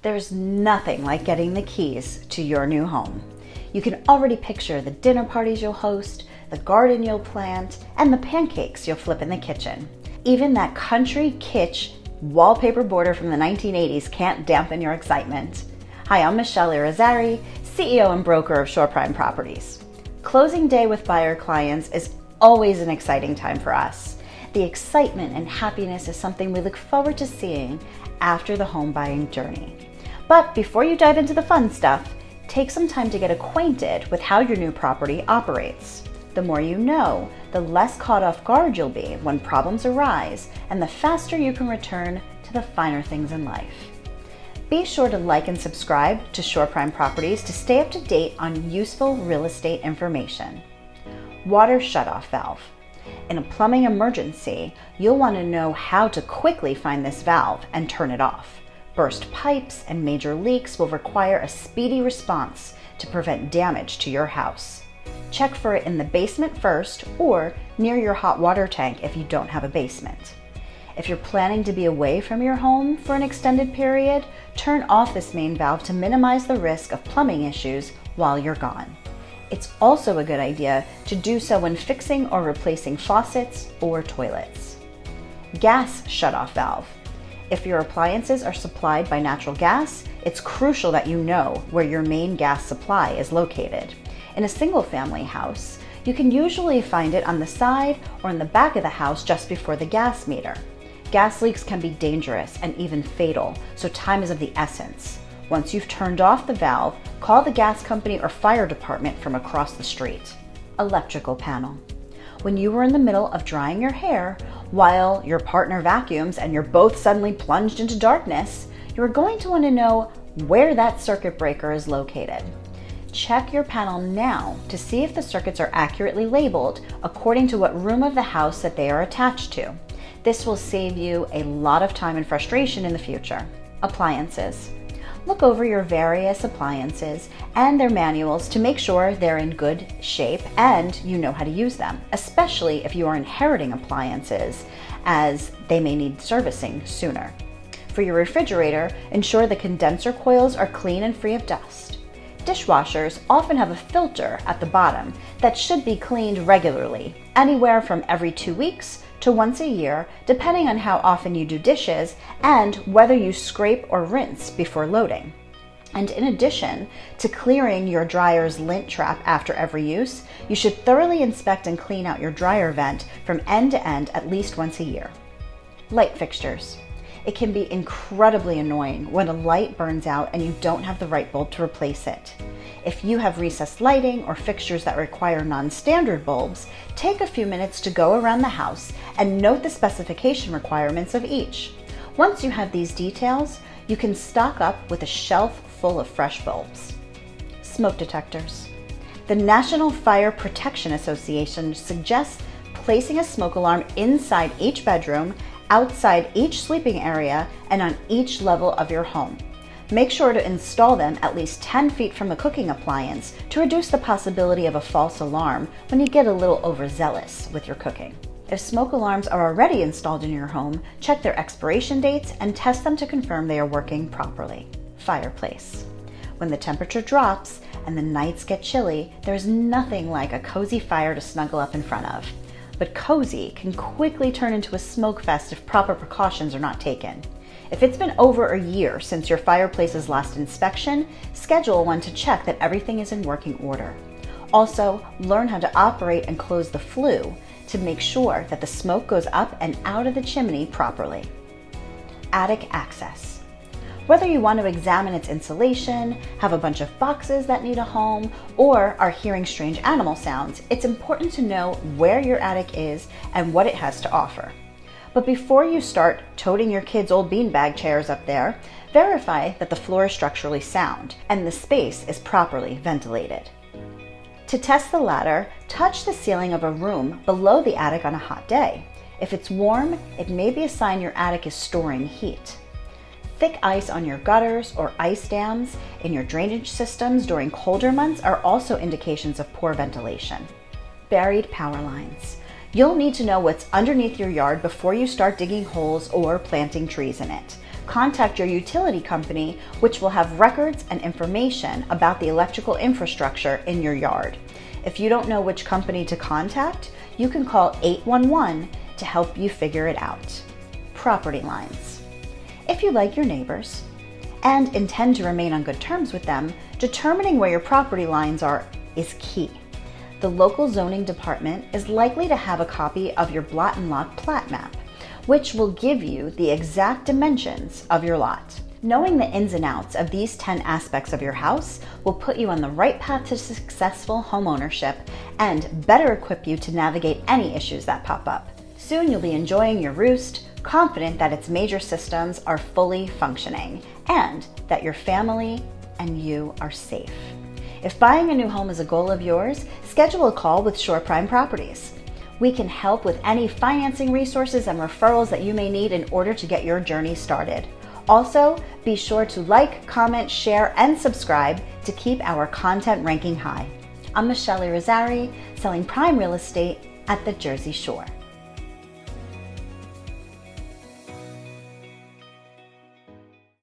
There's nothing like getting the keys to your new home. You can already picture the dinner parties you'll host, the garden you'll plant, and the pancakes you'll flip in the kitchen. Even that country kitsch wallpaper border from the 1980s can't dampen your excitement. Hi, I'm Michele Irizarry, CEO and broker of Shore Prime Properties. Closing day with buyer clients is always an exciting time for us. The excitement and happiness is something we look forward to seeing after the home buying journey. But before you dive into the fun stuff, take some time to get acquainted with how your new property operates. The more you know, the less caught off guard you'll be when problems arise, and the faster you can return to the finer things in life. Be sure to like and subscribe to Shore Prime Properties to stay up to date on useful real estate information. Water shutoff valve. In a plumbing emergency, you'll want to know how to quickly find this valve and turn it off. Burst pipes and major leaks will require a speedy response to prevent damage to your house. Check for it in the basement first or near your hot water tank if you don't have a basement. If you're planning to be away from your home for an extended period, turn off this main valve to minimize the risk of plumbing issues while you're gone. It's also a good idea to do so when fixing or replacing faucets or toilets. Gas shutoff valve. If your appliances are supplied by natural gas, it's crucial that you know where your main gas supply is located. In a single-family house, you can usually find it on the side or in the back of the house just before the gas meter. Gas leaks can be dangerous and even fatal, so time is of the essence. Once you've turned off the valve, call the gas company or fire department from across the street. Electrical panel. When you were in the middle of drying your hair while your partner vacuums and you're both suddenly plunged into darkness, you're going to want to know where that circuit breaker is located. Check your panel now to see if the circuits are accurately labeled according to what room of the house that they are attached to. This will save you a lot of time and frustration in the future. Appliances. Look over your various appliances and their manuals to make sure they're in good shape and you know how to use them, especially if you are inheriting appliances, as they may need servicing sooner. For your refrigerator, ensure the condenser coils are clean and free of dust. Dishwashers often have a filter at the bottom that should be cleaned regularly, anywhere from every 2 weeks to once a year, depending on how often you do dishes and whether you scrape or rinse before loading. And in addition to clearing your dryer's lint trap after every use, you should thoroughly inspect and clean out your dryer vent from end to end at least once a year. Light fixtures. It can be incredibly annoying when a light burns out and you don't have the right bulb to replace it. If you have recessed lighting or fixtures that require non-standard bulbs, take a few minutes to go around the house and note the specification requirements of each. Once you have these details, you can stock up with a shelf full of fresh bulbs. Smoke detectors. The National Fire Protection Association suggests placing a smoke alarm inside each bedroom, outside each sleeping area, and on each level of your home. Make sure to install them at least 10 feet from the cooking appliance to reduce the possibility of a false alarm when you get a little overzealous with your cooking. If smoke alarms are already installed in your home, check their expiration dates and test them to confirm they are working properly. Fireplace. When the temperature drops and the nights get chilly, there's nothing like a cozy fire to snuggle up in front of. But cozy can quickly turn into a smoke fest if proper precautions are not taken. If it's been over a year since your fireplace's last inspection, schedule one to check that everything is in working order. Also, learn how to operate and close the flue to make sure that the smoke goes up and out of the chimney properly. Attic access. Whether you want to examine its insulation, have a bunch of boxes that need a home, or are hearing strange animal sounds, it's important to know where your attic is and what it has to offer. But before you start toting your kids' old beanbag chairs up there, verify that the floor is structurally sound and the space is properly ventilated. To test the latter, touch the ceiling of a room below the attic on a hot day. If it's warm, it may be a sign your attic is storing heat. Thick ice on your gutters or ice dams in your drainage systems during colder months are also indications of poor ventilation. Buried power lines. You'll need to know what's underneath your yard before you start digging holes or planting trees in it. contact your utility company, which will have records and information about the electrical infrastructure in your yard. If you don't know which company to contact, you can call 811 to help you figure it out. Property lines. If you like your neighbors and intend to remain on good terms with them, determining where your property lines are is key. The local zoning department is likely to have a copy of your blot and lot plat map, which will give you the exact dimensions of your lot. Knowing the ins and outs of these 10 aspects of your house will put you on the right path to successful homeownership and better equip you to navigate any issues that pop up. Soon you'll be enjoying your roost, confident that its major systems are fully functioning and that your family and you are safe. If buying a new home is a goal of yours, schedule a call with Shore Prime Properties. We can help with any financing resources and referrals that you may need in order to get your journey started. Also, be sure to like, comment, share, and subscribe to keep our content ranking high. I'm Michele Irizarry, selling prime real estate at the Jersey Shore.